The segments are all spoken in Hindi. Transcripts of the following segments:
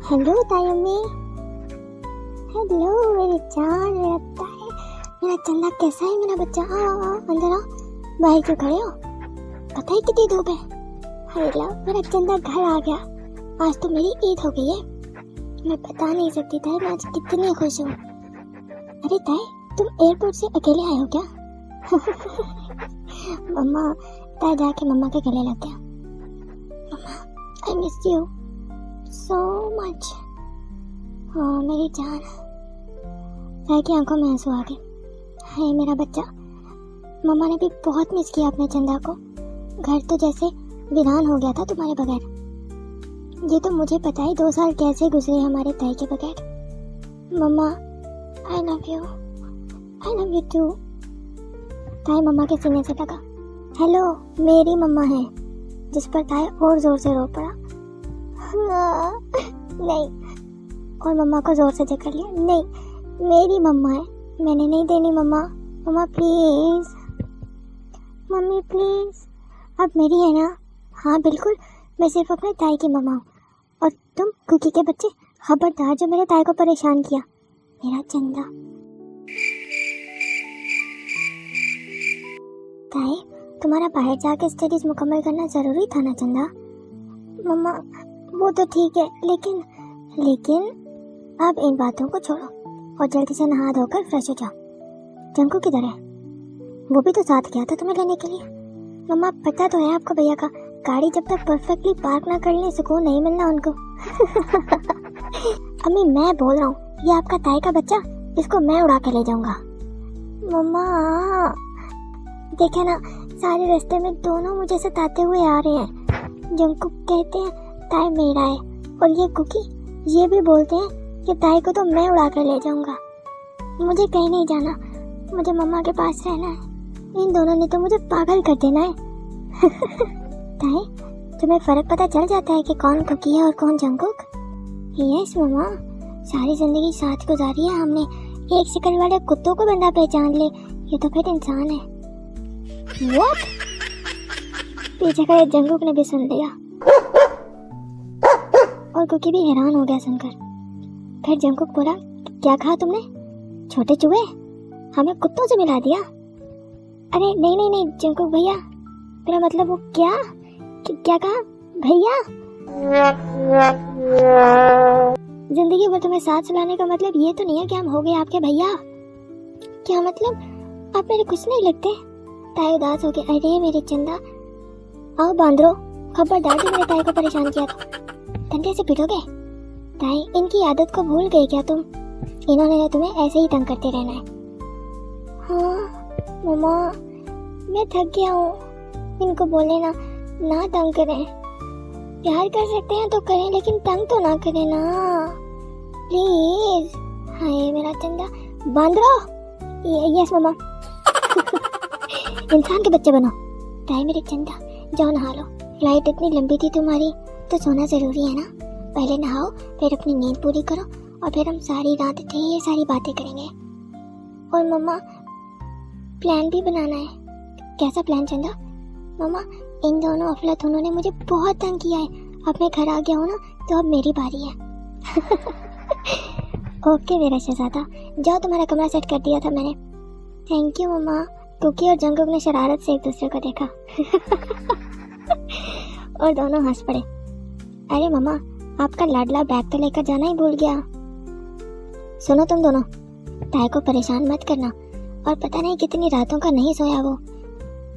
हेलो ताई अम्मी। हेलो मेरी जान, मेरा ताई, मेरा चंदा कैसा है मेरा बच्चा? अंदर आओ। बाहर क्यों खड़े हो? पता है कितनी धूप है? अरे लो, मेरा चंदा घर आ गया। आज तो मेरी ईद हो गई है। मैं बता नहीं सकती ताई, मैं आज कितनी खुश हूँ। अरे ताई, तुम एयरपोर्ट से अकेले आए हो क्या? मम्मा, ताई जाके मम्मा के गले लग गया। Mamma, I miss you so much। हाँ मेरी जान। ताई की आंखों में आंसू आ गए। हाय मेरा बच्चा, मम्मा ने भी बहुत मिस किया अपने चंदा को। घर तो जैसे वीरान हो गया था तुम्हारे बगैर। ये तो मुझे पता है 2 साल कैसे गुजरे हमारे ताई के बगैर। मम्मा, आई लव यू टू। ताई मम्मा के सीने से लगा। हेलो, मेरी मम्मा है, जिस पर ताई और जोर से रो पड़ा। नहीं, और मम्मा को जोर से जकड़ लिया। नहीं, मेरी मम्मा है, मैंने नहीं देनी मम्मा। मम्मा प्लीज, मम्मी प्लीज। अब मेरी है ना? हाँ बिल्कुल, मैं सिर्फ अपने ताई की मम्मा हूँ। और तुम कुकी के बच्चे, खबरदार जो मेरे ताई को परेशान किया। मेरा चंदा। ताई, तुम्हारा बाहर जाके स्टडीज मुकम्मल करना जरूरी था ना चंदा? मम्मा वो तो ठीक है, लेकिन अब इन बातों को छोड़ो और जल्दी से नहा धोकर फ्रेश हो जाओ। जंकू किधर है? वो भी तो साथ गया था तुम्हें लेने के लिए। मम्मा पता तो है आपको भैया का, गाड़ी जब तक परफेक्टली पार्क ना कर ले सुकून नहीं मिलना उनको। अम्मी मैं बोल रहा हूँ, ये आपका ताई का बच्चा, इसको मैं उड़ा के ले जाऊंगा। मम्मा देखे ना, सारे रास्ते में दोनों मुझे सताते हुए आ रहे हैं। जंकू कहते हैं ताई मेरा है, और ये कुकी ये भी बोलते हैं कि ताई को तो मैं उड़ा कर ले जाऊंगा। मुझे कहीं नहीं जाना, मुझे मम्मा के पास रहना है। इन दोनों ने तो मुझे पागल कर देना है। ताई, तुम्हें फर्क पता चल जाता है कि कौन कुकी है और कौन जंकुक? यस मम्मा, सारी जिंदगी साथ गुजारी है हमने। एक शिकल वाले कुत्तों को बंदा पहचान ले, ये तो फिर इंसान है। What? पीछे का जंकुक ने भी सुन लिया और कुकी भी हैरान हो गया सुनकर। फिर जंकुक बोला, क्या कहा तुमने? छोटे चूहे? हमें कुत्तों से मिला दिया? अरे नहीं जंकुक भैया, मेरा मतलब वो क्या कहा भैया? जिंदगी भर तुम्हें साथ चलाने का मतलब ये तो नहीं है कि हम हो गए आपके भैया। क्या मतलब? आप मेरे कुछ नहीं लगते? ताई उदास हो गई। अरे मेरे चंदा, आओ बांदरो, खबरदार जो मेरे ताई को परेशान किया तो डंडे से पिटोगे। ताई, इनकी आदत को भूल गई क्या तुम? इन्होंने तुम्हें ऐसे ही तंग करते रहना है। हाँ मम्मा, मैं थक गया हूँ। इनको बोले ना तंग करें। प्यार कर सकते हैं तो करें, लेकिन तंग तो ना करें ना, प्लीज। हाय मेरा चंदा। बांदरो। यस मम्मा। इंसान के बच्चे बनो। ताई मेरे चंदा, जाओ नहा लो। फ्लाइट इतनी लंबी थी तुम्हारी, तो सोना जरूरी है ना। पहले नहाओ, फिर अपनी नींद पूरी करो, और फिर हम सारी रात ढेर सारी बातें करेंगे। और मम्मा, प्लान भी बनाना है। कैसा प्लान चंदा? मम्मा, इन दोनों अफलातूनों ने मुझे बहुत तंग किया है। अब मैं घर आ गया हूँ ना, तो अब मेरी बारी है। ओके मेरा शहजादा, जाओ, तुम्हारा कमरा सेट कर दिया था मैंने। थैंक यू मम्मा। कुकी और जंकुक ने शरारत से एक दूसरे को देखा और दोनों हंस पड़े। अरे मम्मा, आपका लाडला बैग तो लेकर जाना ही भूल गया। सुनो तुम दोनों, ताई को परेशान मत करना, और पता नहीं कितनी रातों का नहीं सोया वो।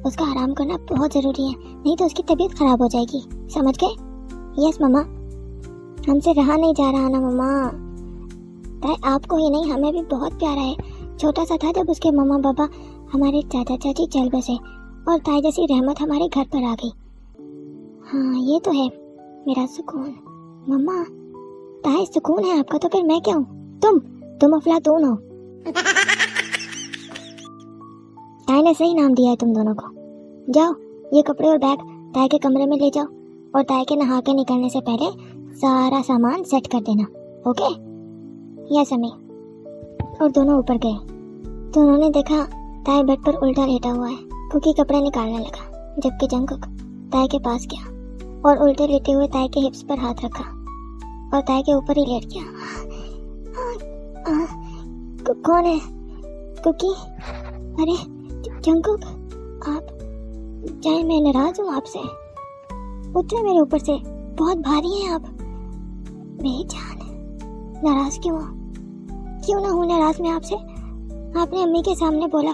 उसका आराम करना बहुत जरूरी है, नहीं तो उसकी तबीयत खराब हो जाएगी। समझ गए? यस मम्मा। हमसे रहा नहीं जा रहा ना मम्मा। ताई आपको ही नहीं, हमें भी बहुत प्यारा है। छोटा सा था जब उसके मम्मा पापा हमारे चाचा चाची चल बसे, और ताई जैसी रहमत हमारे घर पर आ गई। हाँ ये तो है मेरा सुकून। मम्मा, ताई सुकून है आपका, तो फिर मैं क्या हूँ? तुम अफलातून हो। ताई ने सही नाम दिया है तुम दोनों को। जाओ, ये कपड़े और बैग ताई के कमरे में ले जाओ, और ताई के नहा के निकलने से पहले सारा सामान सेट कर देना। ओके? यस अम्मी। और दोनों ऊपर गए तो उन्होंने देखा ताई बेड पर उल्टा लेटा हुआ है। कुकी कपड़े निकालने लगा, जबकि जंकुक ताई के पास गया और उल्टे लेटे हुए ताई के हिप्स पर हाथ रखा। और ताई के ऊपर ही लेट गया। कौन है? कुकी? अरे जंकुक, आप जाए, मैं नाराज हूँ आपसे। उतरे मेरे ऊपर से, बहुत भारी हैं आप। मेरी जान, नाराज क्यों हो? क्यों ना हूँ नाराज मैं आपसे? आपने अम्मी के सामने बोला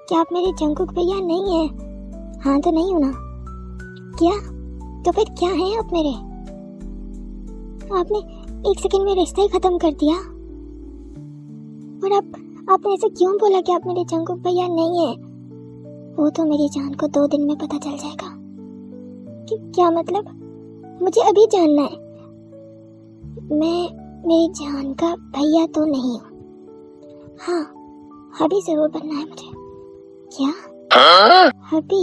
कि आप मेरे जंकुक भैया नहीं हैं। हाँ तो नहीं हूँ ना? क्या? तो फिर क्या है आप मेरे? आपने एक सेकंड में रिश्ता ही खत्म कर दिया। और आपने ऐसे क्यों बोला कि आप मेरे जंकुक भैया नहीं हैं? वो तो मेरी जान को 2 दिन में पता चल जाएगा। क्या मतलब? मुझे अभी जानना है। मैं मेरी जान का भैया तो नहीं हूँ। हाँ, अभी जरूर बनना है मुझे। क्या? अभी?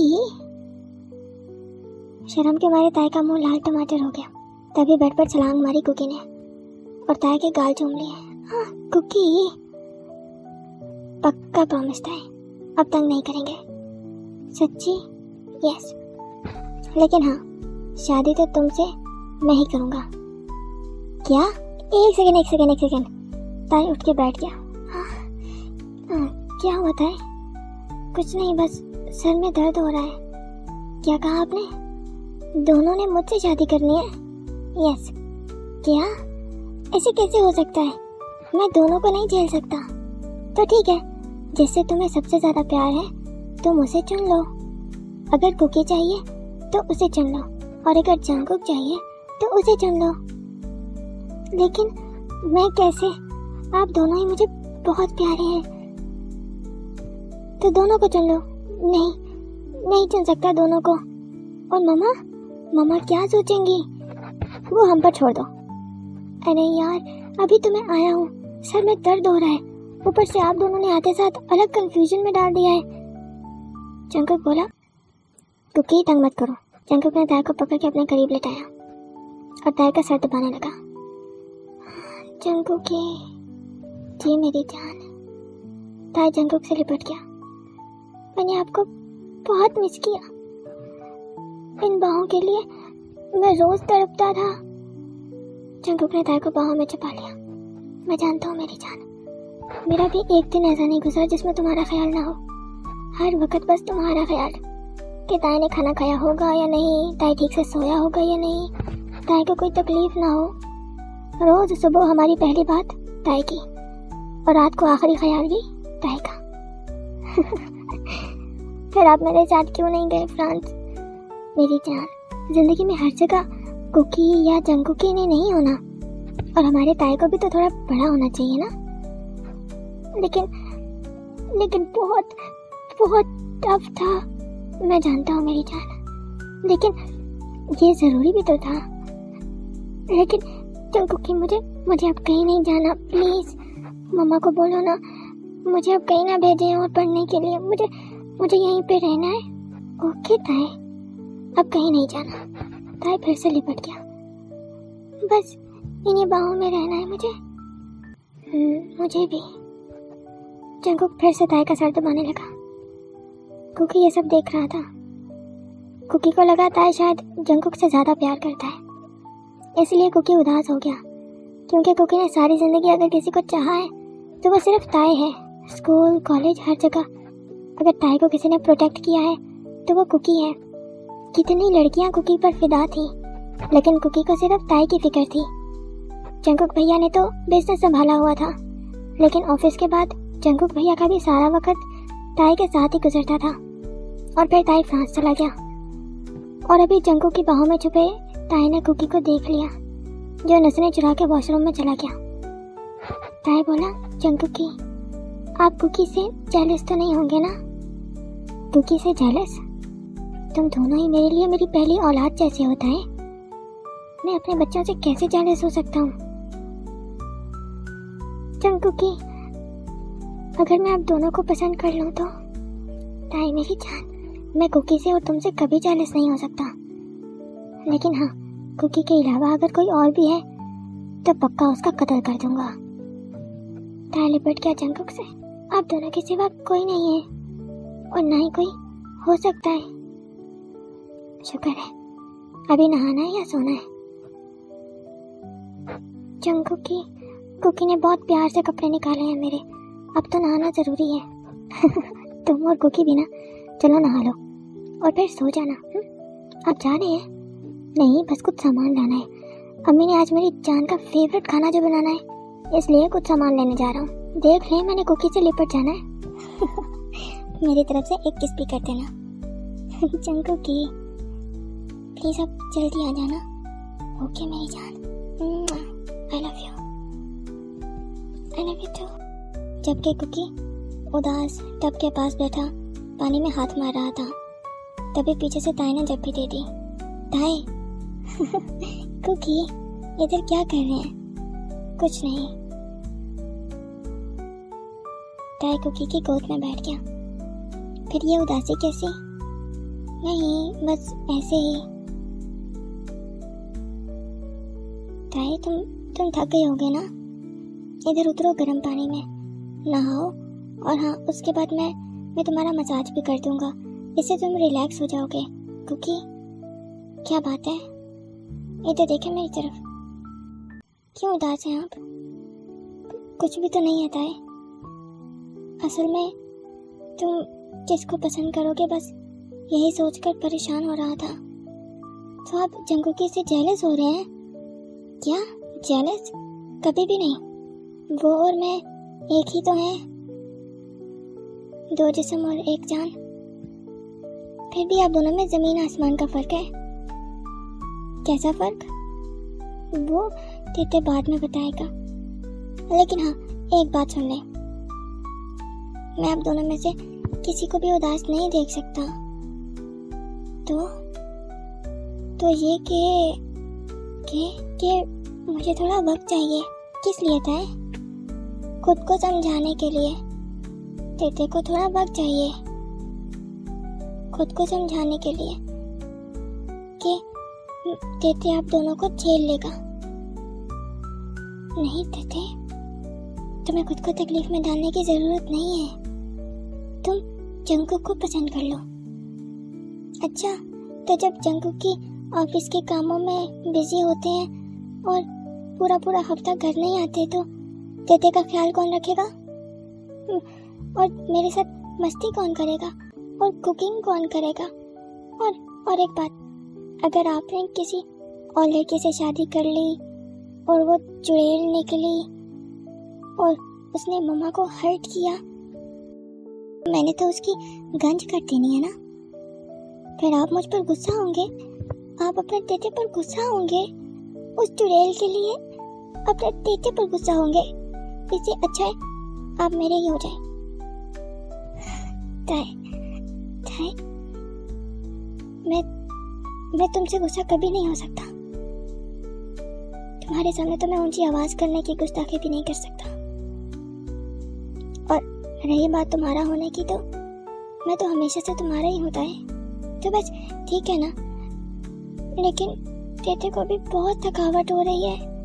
शर्म के मारे ताई का मुंह लाल टमाटर हो गया। तभी बेड पर छलांग मारी कुकी ने और ताई के गाल चूम लिए। हाँ, कुकी, पक्का प्रॉमिस ताई, अब तंग नहीं करेंगे। सच्ची? यस। लेकिन हाँ, शादी तो तुमसे मैं ही करूँगा। क्या? एक सेकंड। ताई उठ के बैठ गया। क्या हुआ ताई? कुछ नहीं, बस सर में दर्द हो रहा है। क्या कहा आपने? दोनों ने मुझसे शादी करनी है? यस। क्या? ऐसे कैसे हो सकता है? मैं दोनों को नहीं झेल सकता। तो ठीक है, जिससे तुम्हें सबसे ज्यादा प्यार है तुम उसे चुन लो। अगर कुकी चाहिए तो उसे चुन लो, और अगर जंकुक चाहिए तो उसे चुन लो। लेकिन मैं कैसे? आप दोनों ही मुझे बहुत प्यारे हैं। तो दोनों को चुन लो। नहीं चुन सकता दोनों को। और मम्मा क्या सोचेंगी? वो हम पर छोड़ दो। अरे यार, अभी तो मैं आया हूँ, सर में दर्द हो रहा है, ऊपर से आप दोनों ने आते साथ अलग कंफ्यूजन में डाल दिया है। जंकुक बोला। कुकी, तंग मत करो। जंकुक ने ताई को पकड़ के अपने करीब लेटाया और ताई का सर दबाने लगा। जंकुक जी मेरी जान। ताई जंकुक से लिपट गया। मैंने आपको बहुत मिस किया। इन बाहों के लिए मैं रोज तड़पता था। जंकुक ने ताई को बाहों में छुपा लिया। मैं जानता हूँ मेरी जान, मेरा भी एक दिन ऐसा नहीं गुजरा जिसमें तुम्हारा ख्याल ना हो। हर वक्त बस तुम्हारा ख्याल कि ताई ने खाना खाया होगा या नहीं, ताई ठीक से सोया होगा या नहीं, ताई को कोई तकलीफ ना हो। रोज सुबह हमारी पहली बात ताई की, और रात को आखिरी ख्याल भी ताई का। फिर आप मेरे साथ क्यों नहीं गए फ्रांस? मेरी जान, जिंदगी में हर जगह कुकी या जंकुकी ने नहीं होना, और हमारे ताई को भी तो थोड़ा बड़ा होना चाहिए ना। लेकिन बहुत टफ था। मैं जानता हूँ मेरी जान, लेकिन ये जरूरी भी तो था। लेकिन जंकुकी, मुझे अब कहीं नहीं जाना। प्लीज मम्मा को बोलो ना, मुझे अब कहीं ना भेजें और पढ़ने के लिए। मुझे यहीं पे रहना है। ओके ताई, अब कहीं नहीं जाना। ताई फिर से लिपट गया। बस इन्हीं बाहों में रहना है मुझे। मुझे भी। जंकुक फिर से ताई का सर दबाने लगा। कुकी ये सब देख रहा था। कुकी को लगा ताई शायद जंकुक से ज्यादा प्यार करता है, इसलिए कुकी उदास हो गया। क्योंकि कुकी ने सारी जिंदगी अगर किसी को चाहा है तो वो सिर्फ ताई है। स्कूल, कॉलेज, हर जगह अगर ताई को किसी ने प्रोटेक्ट किया है तो वो कुकी है। कितनी लड़कियां कुकी पर फिदा थी, लेकिन कुकी को सिर्फ ताई की फिक्र थी। जंकुक भैया ने तो बिजनेस संभाला हुआ था, लेकिन ऑफिस के बाद जंकुक भैया का भी सारा वक्त ताई के साथ ही गुजरता था। और फिर ताई फ्रांस चला गया, और अभी जंकुक की बाहों में छुपे ताई ने कुकी को देख लिया, जो नजरें चुरा के वॉशरूम में चला गया। ताई बोला, जंकुकी, आप कुकी से जेलस तो नहीं होंगे ना? कुकी से जेलस? तुम दोनों ही मेरे लिए मेरी पहली औलाद जैसे होता है। मैं अपने बच्चों से कैसे जेलस हो सकता हूँ? जंकुकी, अगर मैं आप दोनों को पसंद कर लूँ तो? ताई मेरी जान, मैं कुकी से और तुमसे कभी जेलस नहीं हो सकता। लेकिन हाँ, कुकी के अलावा अगर कोई और भी है तो पक्का उसका कत्ल कर दूंगा। ताई लिपट गया जंकुक से। आप दोनों के सिवा कोई नहीं है, और ना ही कोई हो सकता है। शुक्र है। अभी नहाना है या सोना है? जंकुकी कुकी ने बहुत प्यार से कपड़े निकाले हैं मेरे, अब तो नहाना जरूरी है। तुम और कुकी भी ना, चलो नहा लो और फिर सो जाना। आप जा रहे हैं? नहीं, बस कुछ सामान लाना है। अम्मी ने आज मेरी जान का फेवरेट खाना जो बनाना है, इसलिए कुछ सामान लेने जा रहा हूँ। देख ले, मैंने कुकी से लिपट जाना है। मेरी तरफ से एक किस भी कर देना। जंकुकी प्लीज अब जल्दी आ जाना। ओके मेरी जान, I love you. I love you too. जबकि कुकी उदास टब के पास बैठा पानी में हाथ मार रहा था, तभी पीछे से ताई ने जप्पी दे दी। ताई। कुकी इधर क्या कर रहे हैं? कुछ नहीं। ताई कुकी की गोद में बैठ गया। फिर ये उदासी कैसी? नहीं, बस ऐसे ही। ताई तुम थक गए होगे ना, इधर उतरो गर्म पानी में, नहाओ, और हाँ उसके बाद मैं तुम्हारा मसाज भी कर दूंगा, इससे तुम रिलैक्स हो जाओगे। कुकी क्या बात है? इधर देखें मेरी तरफ। क्यों उदास हैं आप? कुछ भी तो नहीं है ताई। असल में तुम किसको पसंद करोगे, बस यही सोचकर परेशान हो रहा था। तो आप जंकुकी से जेलस हो रहे हैं क्या? जेलस? कभी भी नहीं। वो और मैं एक ही तो हैं, दो जिस्म और एक जान। फिर भी आप दोनों में जमीन आसमान का फर्क है। कैसा फर्क? वो तेते बाद में बताएगा। लेकिन हाँ, एक बात सुन ले, मैं आप दोनों में से किसी को भी उदास नहीं देख सकता। तो ये कि मुझे थोड़ा वक्त चाहिए। किस लिए था? खुद को समझाने के लिए। तेते को थोड़ा वक्त चाहिए खुद को समझाने के लिए कि तेते आप दोनों को झेल लेगा। नहीं तेते, तुम्हें खुद को तकलीफ में डालने की जरूरत नहीं है। तुम जंकुक को पसंद कर लो। अच्छा, तो जब जंकुकी ऑफिस के कामों में बिजी होते हैं और पूरा हफ्ता घर नहीं आते, तो तेते का ख्याल कौन रखेगा? और मेरे साथ मस्ती कौन करेगा? और कुकिंग कौन करेगा? और एक बात, अगर आपने किसी और लड़के से शादी कर ली और वो चुड़ैल निकली और उसने मम्मा को हर्ट किया, मैंने तो उसकी गंज कर देनी है ना। फिर आप मुझ पर गुस्सा होंगे, आप अपने तेते पर गुस्सा होंगे, उस चुड़ैल के लिए अपने तेते पर गुस्सा होंगे। इससे अच्छा है आप मेरे ही हो जाए। ताई, मैं तुमसे गुस्सा कभी नहीं हो सकता। तुम्हारे सामने तो मैं ऊंची आवाज करने की गुस्ताखी भी नहीं कर सकता। और रही बात तुम्हारा होने की, तो मैं तो हमेशा से तुम्हारा ही होता है, तो बस ठीक है ना। लेकिन तेते को भी बहुत थकावट हो रही है।